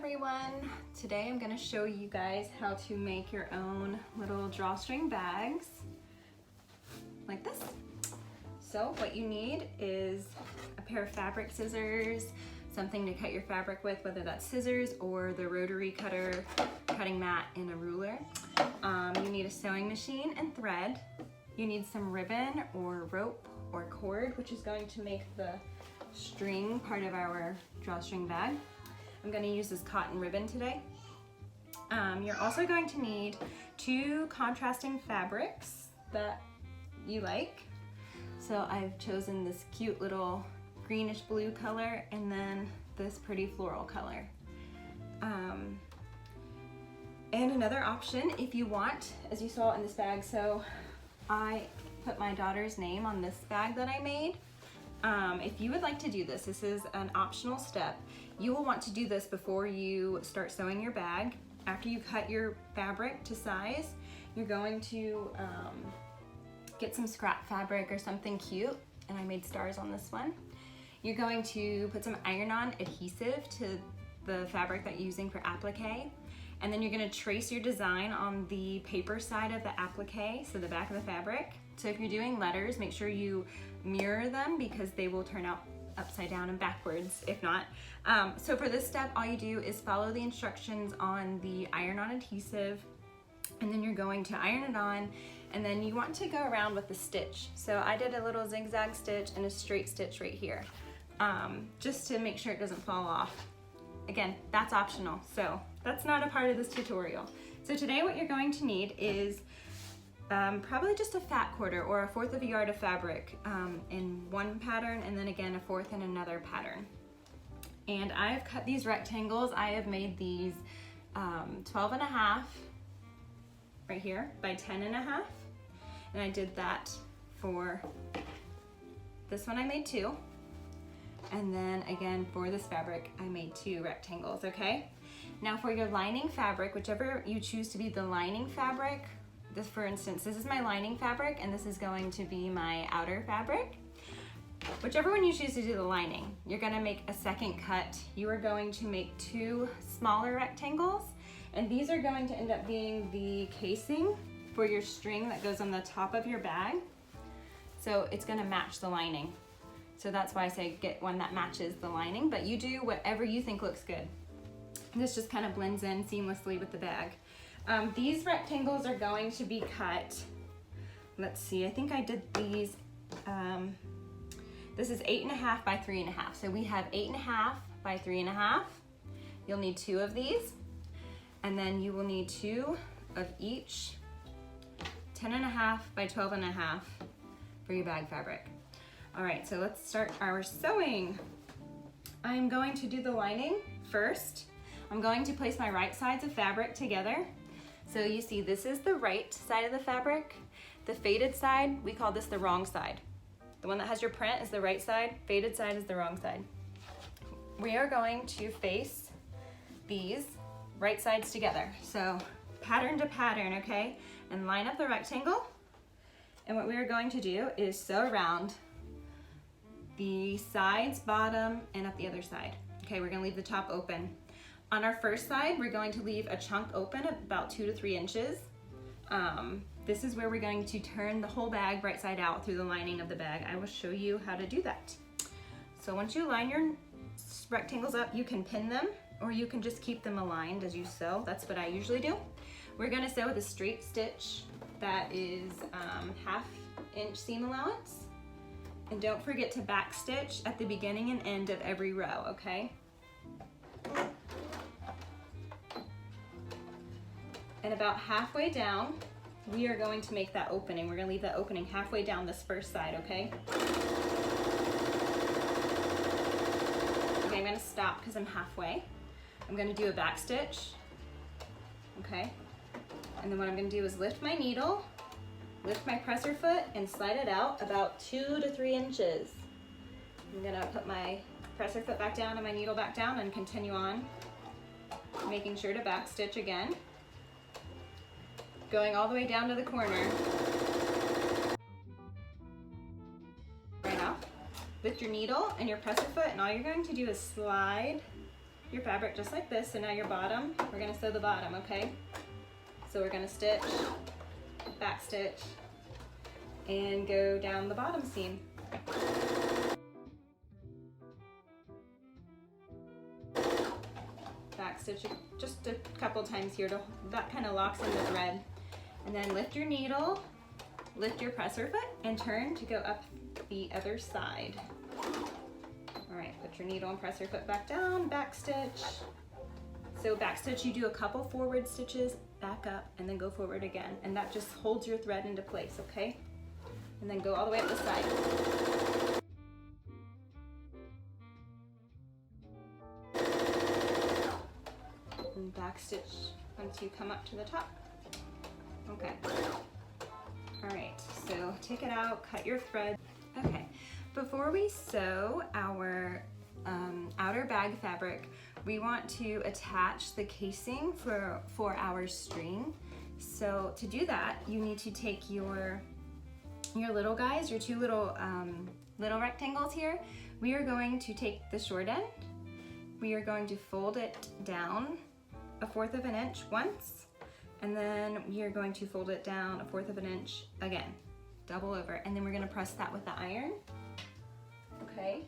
everyone. Today I'm going to show you guys how to make your own little drawstring bags like this. So what you need is a pair of fabric scissors, something to cut your fabric with, whether that's scissors or the rotary cutter, cutting mat, and a ruler. You need a sewing machine and thread. You need some ribbon or rope or cord, which is going to make the string part of our drawstring bag. I'm going to use this cotton ribbon today. You're also going to need two contrasting fabrics that you like. So I've chosen this cute little greenish blue color and then this pretty floral color. And another option if you want, as you saw in this bag, so I put my daughter's name on this bag that I made. If you would like to do this is an optional step. You will want to do this before you start sewing your bag. After you cut your fabric to size, you're going to get some scrap fabric or something cute, and I made stars on this one. You're going to put some iron-on adhesive to the fabric that you're using for applique, and then you're going to trace your design on the paper side of the applique, so the back of the fabric. So if you're doing letters, make sure you mirror them because they will turn out upside down and backwards if not. So for this step, all you do is follow the instructions on the iron-on adhesive, and then you're going to iron it on, and then you want to go around with the stitch. So I did a little zigzag stitch and a straight stitch right here, just to make sure it doesn't fall off. Again, that's optional, so that's not a part of this tutorial. So today what you're going to need is probably just a fat quarter or 1/4 of a yard of fabric in one pattern, and then again 1/4 in another pattern. And I've cut these rectangles. I have made these 12.5 right here by 10.5, and I did that for this one. I made 2, and then again for this fabric I made 2 rectangles. Okay, now for your lining fabric, whichever you choose to be the lining fabric, this, for instance, this is my lining fabric and this is going to be my outer fabric. Whichever one you choose to do the lining, you're going to make a second cut. You are going to make 2 smaller rectangles, and these are going to end up being the casing for your string that goes on the top of your bag. So it's going to match the lining. So that's why I say get one that matches the lining, but you do whatever you think looks good. This just kind of blends in seamlessly with the bag. These rectangles are going to be cut, let's see, I think I did these, this is 8.5 by 3.5. So we have 8.5 by 3.5. You'll need 2 of these, and then you will need 2 of each 10.5 by 12.5 for your bag fabric. All right, so let's start our sewing. I'm going to do the lining first. I'm going to place my right sides of fabric together. So you see, this is the right side of the fabric. The faded side, we call this the wrong side. The one that has your print is the right side, faded side is the wrong side. We are going to face these right sides together. So pattern to pattern, okay? And line up the rectangle. And what we are going to do is sew around the sides, bottom, and up the other side. Okay, we're gonna leave the top open. On our first side, we're going to leave a chunk open of about 2 to 3 inches. This is where we're going to turn the whole bag right side out through the lining of the bag. I will show you how to do that. So once you line your rectangles up, you can pin them, or you can just keep them aligned as you sew. That's what I usually do. We're gonna sew with a straight stitch that is 1/2 inch seam allowance. And don't forget to back stitch at the beginning and end of every row, okay? And about halfway down, we are going to make that opening. We're gonna leave that opening halfway down this first side, okay? Okay, I'm gonna stop because I'm halfway. I'm gonna do a back stitch, okay? And then what I'm gonna do is lift my needle, lift my presser foot, and slide it out about 2 to 3 inches. I'm gonna put my presser foot back down and my needle back down and continue on, making sure to back stitch again. Going all the way down to the corner. Right off. Lift your needle and your presser foot, and all you're going to do is slide your fabric just like this. So now your bottom, we're gonna sew the bottom, okay? So we're gonna stitch, back stitch, and go down the bottom seam. Back stitch just a couple times here, that kind of locks in the thread. And then lift your needle, lift your presser foot, and turn to go up the other side. All right, put your needle and presser foot back down, back stitch. So back stitch, you do a couple forward stitches, back up, and then go forward again. And that just holds your thread into place, okay? And then go all the way up the side. And back stitch once you come up to the top. Okay. All right, so take it out, cut your thread. Okay, before we sew our outer bag fabric, we want to attach the casing for our string. So to do that, you need to take your little guys, your two little rectangles here. We are going to take the short end. We are going to fold it down 1/4 of an inch once, and then we are going to fold it down 1/4 of an inch again, double over, and then we're gonna press that with the iron, okay?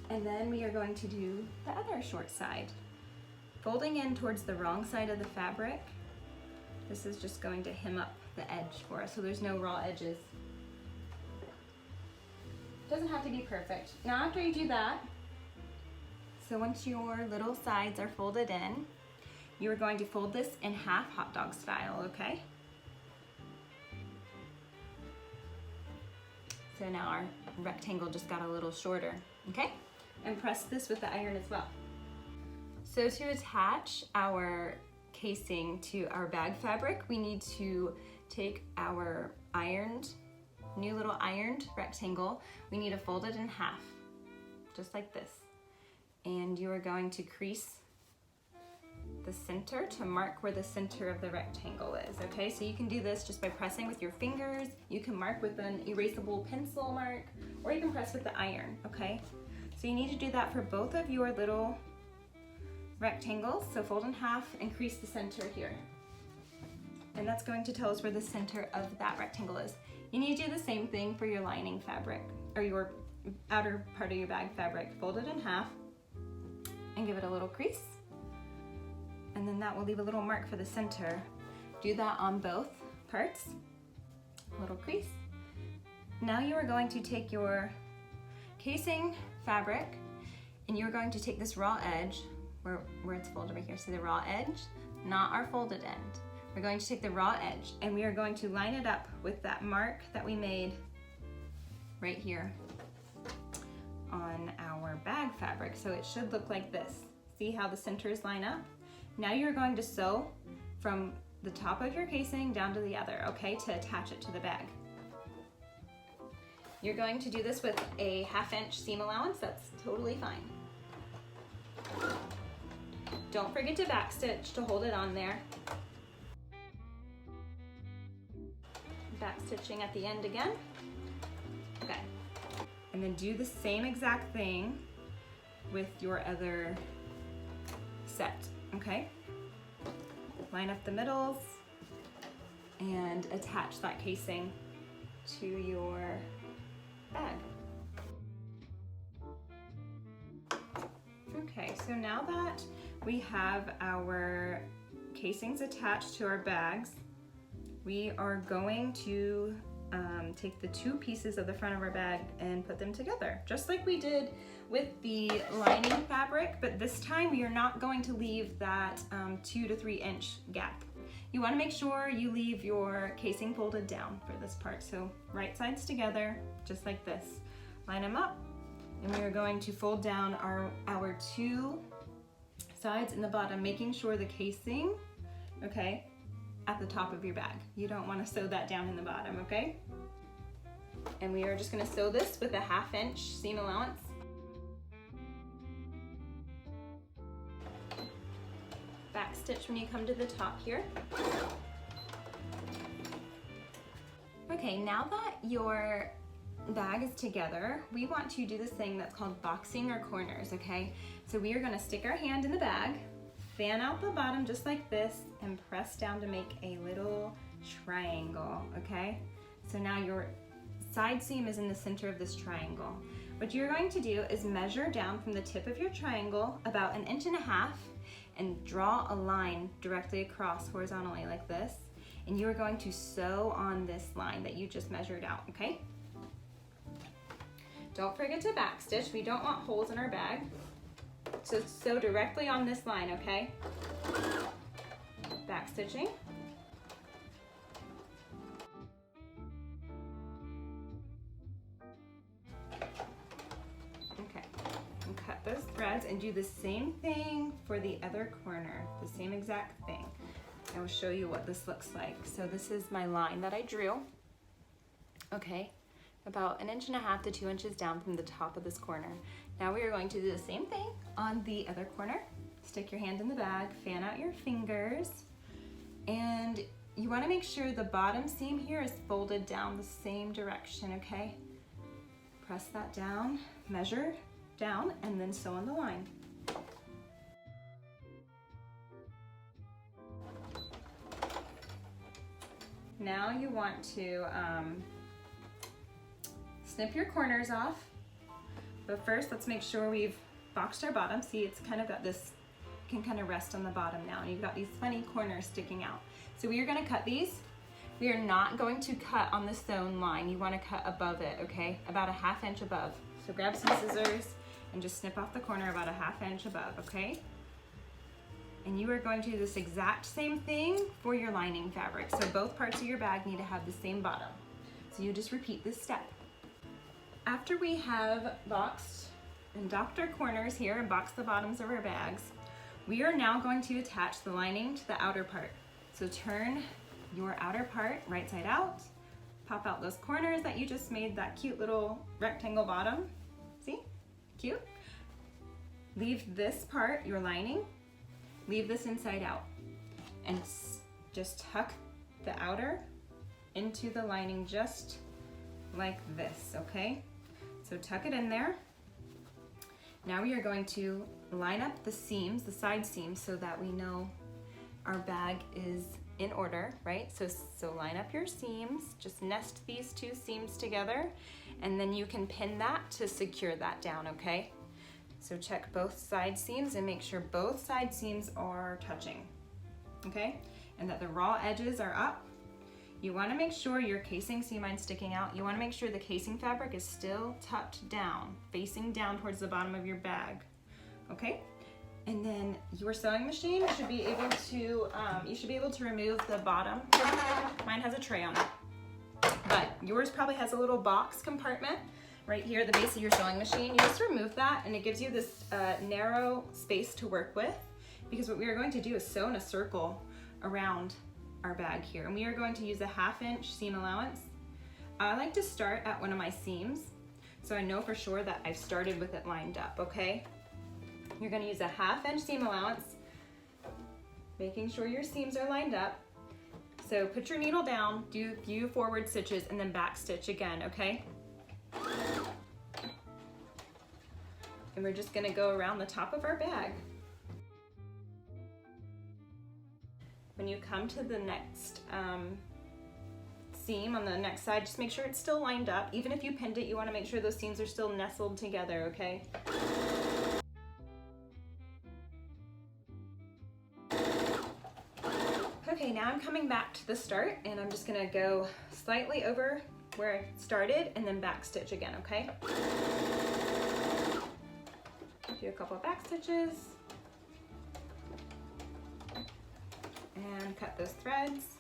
And then we are going to do the other short side. Folding in towards the wrong side of the fabric, this is just going to hem up the edge for us, so there's no raw edges. Doesn't have to be perfect. Now after you do that, so once your little sides are folded in, you are going to fold this in half hot dog style, okay? So now our rectangle just got a little shorter, okay? And press this with the iron as well. So to attach our casing to our bag fabric, we need to take our new little ironed rectangle. We need to fold it in half, just like this. And you are going to crease the center to mark where the center of the rectangle is, okay? So you can do this just by pressing with your fingers. You can mark with an erasable pencil mark, or you can press with the iron, okay? So you need to do that for both of your little rectangles. So fold in half and crease the center here. And that's going to tell us where the center of that rectangle is. You need to do the same thing for your lining fabric, or your outer part of your bag fabric. Fold it in half and give it a little crease. And then that will leave a little mark for the center. Do that on both parts. Little crease. Now you are going to take your casing fabric and you're going to take this raw edge where it's folded right here. See the raw edge? Not our folded end. We're going to take the raw edge and we are going to line it up with that mark that we made right here on our bag fabric. So it should look like this. See how the centers line up? Now you're going to sew from the top of your casing down to the other, okay, to attach it to the bag. You're going to do this with a 1/2 inch seam allowance. That's totally fine. Don't forget to backstitch to hold it on there. Backstitching at the end again. Okay. And then do the same exact thing with your other set, okay? Line up the middles and attach that casing to your bag. Okay, so now that we have our casings attached to our bags, we are going to take the two pieces of the front of our bag and put them together, just like we did with the lining fabric, but this time we are not going to leave that 2 to 3 inch gap. You want to make sure you leave your casing folded down for this part. So right sides together, just like this. Line them up, and we are going to fold down our two sides in the bottom, making sure the casing, okay, at the top of your bag. You don't want to sew that down in the bottom, okay? And we are just going to sew this with a 1/2 inch seam allowance. Back stitch when you come to the top here. Okay, now that your bag is together, we want to do this thing that's called boxing our corners, okay? So we are gonna stick our hand in the bag, fan out the bottom just like this, and press down to make a little triangle, okay? So now your side seam is in the center of this triangle. What you're going to do is measure down from the tip of your triangle about 1.5 inches and draw a line directly across horizontally like this. And you are going to sew on this line that you just measured out, okay? Don't forget to backstitch. We don't want holes in our bag. So sew directly on this line, okay? Backstitching. Okay, and cut those threads and do the same thing for the other corner, the same exact thing. I will show you what this looks like. So this is my line that I drew, okay? About 1.5 inches to 2 inches down from the top of this corner. Now we are going to do the same thing on the other corner. Stick your hand in the bag, fan out your fingers, and you want to make sure the bottom seam here is folded down the same direction, okay? Press that down, measure down, and then sew on the line. Now you want to snip your corners off, but first let's make sure we've boxed our bottom. See, it's kind of got this, can kind of rest on the bottom now, and you've got these funny corners sticking out. So we are going to cut these. We are not going to cut on the sewn line. You want to cut above it, okay? About 1/2 inch above. So grab some scissors and just snip off the corner about 1/2 inch above, okay? And you are going to do this exact same thing for your lining fabric. So both parts of your bag need to have the same bottom. So you just repeat this step. After we have boxed and docked our corners here and boxed the bottoms of our bags, we are now going to attach the lining to the outer part. So turn your outer part right side out, pop out those corners that you just made that cute little rectangle bottom. See? Cute. Leave this part, your lining, leave this inside out, and just tuck the outer into the lining just like this, okay? So tuck it in there. Now we are going to line up the seams, the side seams, so that we know our bag is in order, right? So line up your seams, just nest these two seams together, and then you can pin that to secure that down, okay? So check both side seams and make sure both side seams are touching, okay? And that the raw edges are up. You wanna make sure your casing, see mine sticking out, you wanna make sure the casing fabric is still tucked down, facing down towards the bottom of your bag, okay? And then your sewing machine should be able to, you should be able to remove the bottom. Mine has a tray on it, but yours probably has a little box compartment right here at the base of your sewing machine. You just remove that and it gives you this narrow space to work with, because what we are going to do is sew in a circle around our bag here, and we are going to use a 1/2 inch seam allowance. I like to start at one of my seams, so I know for sure that I've started with it lined up, okay? You're gonna use a 1/2 inch seam allowance, making sure your seams are lined up. So put your needle down, do a few forward stitches, and then back stitch again, okay? And we're just gonna go around the top of our bag. When you come to the next seam on the next side, just make sure it's still lined up. Even if you pinned it, you wanna make sure those seams are still nestled together, okay? Okay, now I'm coming back to the start, and I'm just gonna go slightly over where I started and then back stitch again, okay? Do a couple of back stitches and cut those threads,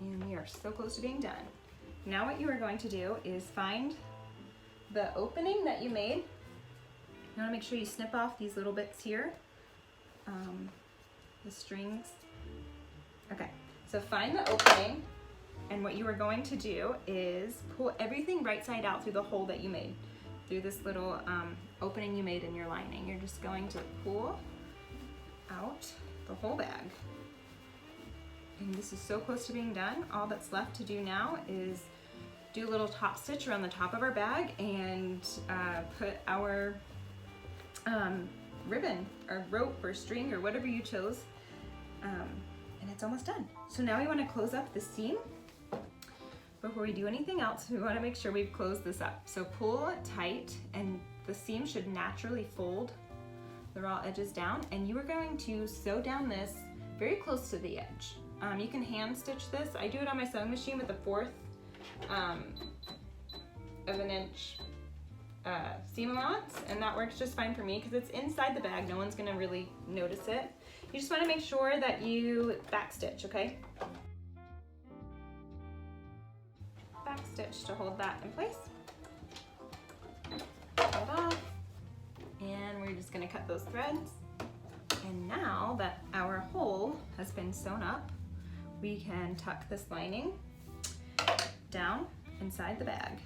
and we are so close to being done. Now what you are going to do is find the opening that you made. You want to make sure you snip off these little bits here, the strings. Okay, so find the opening, and what you are going to do is pull everything right side out through the hole that you made, through this little opening you made in your lining. You're just going to pull out the whole bag. And this is so close to being done. All that's left to do now is do a little top stitch around the top of our bag and put our ribbon or rope or string or whatever you chose, and it's almost done. So now we want to close up the seam. Before we do anything else, we want to make sure we've closed this up. So pull it tight, and the seam should naturally fold the raw edges down, and you are going to sew down this very close to the edge. You can hand stitch this. I do it on my sewing machine with a 1/4 of an inch seam allowance, and that works just fine for me because it's inside the bag. No one's gonna really notice it. You just want to make sure that you back stitch, okay? Back stitch to hold that in place. Hold off, and we're just gonna cut those threads. And now that our hole has been sewn up, we can tuck this lining down inside the bag.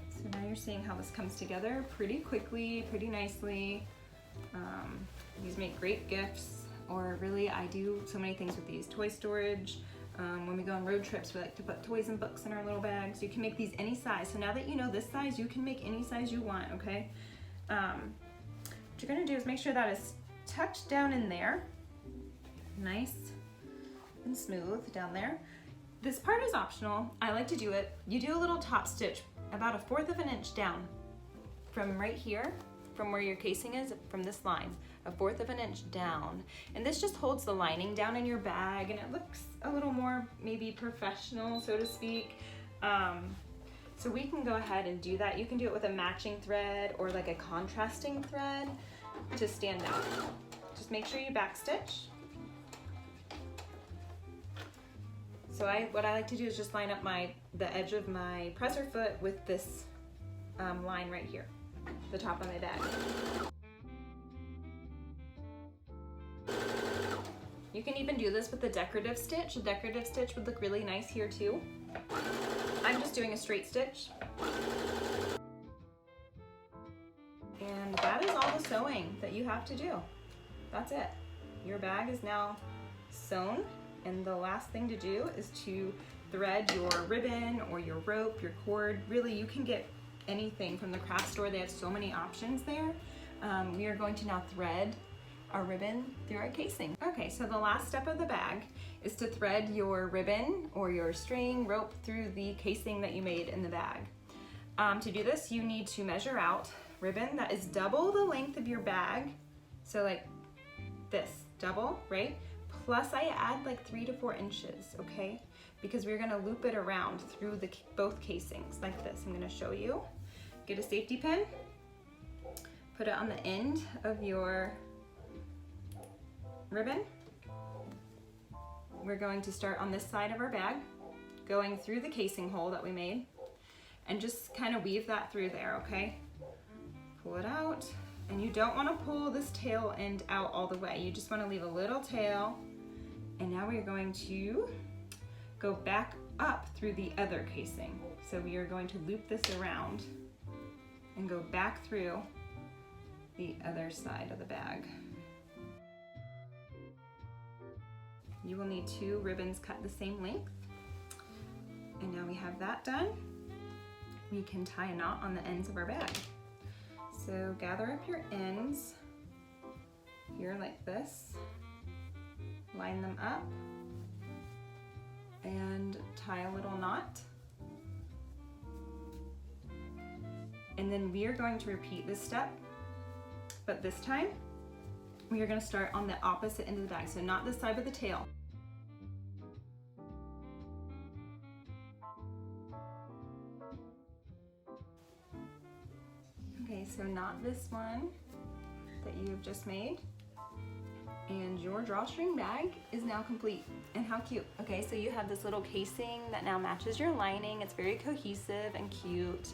So now you're seeing how this comes together pretty quickly, pretty nicely. These make great gifts, or really I do so many things with these. Toy storage. When we go on road trips, we like to put toys and books in our little bags. You can make these any size. So now that you know this size, you can make any size you want, okay? What you're gonna do is make sure that is tucked down in there. Nice and smooth down there. This part is optional. I like to do it. You do a little top stitch about a 1/4 of an inch down from right here, from where your casing is, from this line, a 1/4 of an inch down. And this just holds the lining down in your bag, and it looks a little more maybe professional, so to speak. So we can go ahead and do that. You can do it with a matching thread or like a contrasting thread to stand out. Just make sure you back stitch. So what I like to do is just line up the edge of my presser foot with this line right here, the top of my bag. You can even do this with a decorative stitch. A decorative stitch would look really nice here too. I'm just doing a straight stitch. And that is all the sewing that you have to do. That's it. Your bag is now sewn, and the last thing to do is to thread your ribbon or your rope, your cord. Really, you can get anything from the craft store. They have so many options there. We are going to now thread our ribbon through our casing. Okay, so the last step of the bag is to thread your ribbon or your string, rope through the casing that you made in the bag. To do this, you need to measure out ribbon that is double the length of your bag. So like this, double, right? Plus I add like 3 to 4 inches, okay? Because we're gonna loop it around through both casings like this. I'm gonna show you. Get a safety pin, put it on the end of your ribbon. We're going to start on this side of our bag, going through the casing hole that we made, and just kind of weave that through there, okay? Pull it out, and you don't want to pull this tail end out all the way. You just want to leave a little tail, and now we're going to go back up through the other casing. So we are going to loop this around and go back through the other side of the bag. You will need 2 ribbons cut the same length. And now we have that done. We can tie a knot on the ends of our bag. So gather up your ends here like this, line them up, and tie a little knot. And then we are going to repeat this step, but this time we are going to start on the opposite end of the bag, so not this side but the tail. Okay, so not this one that you have just made. And your drawstring bag is now complete. And how cute. Okay, so you have this little casing that now matches your lining. It's very cohesive and cute.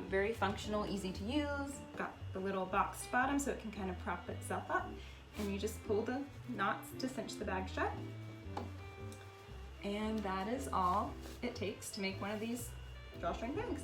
Very functional, easy to use. Got the little boxed bottom so it can kind of prop itself up. And you just pull the knots to cinch the bag shut. And that is all it takes to make one of these drawstring bags.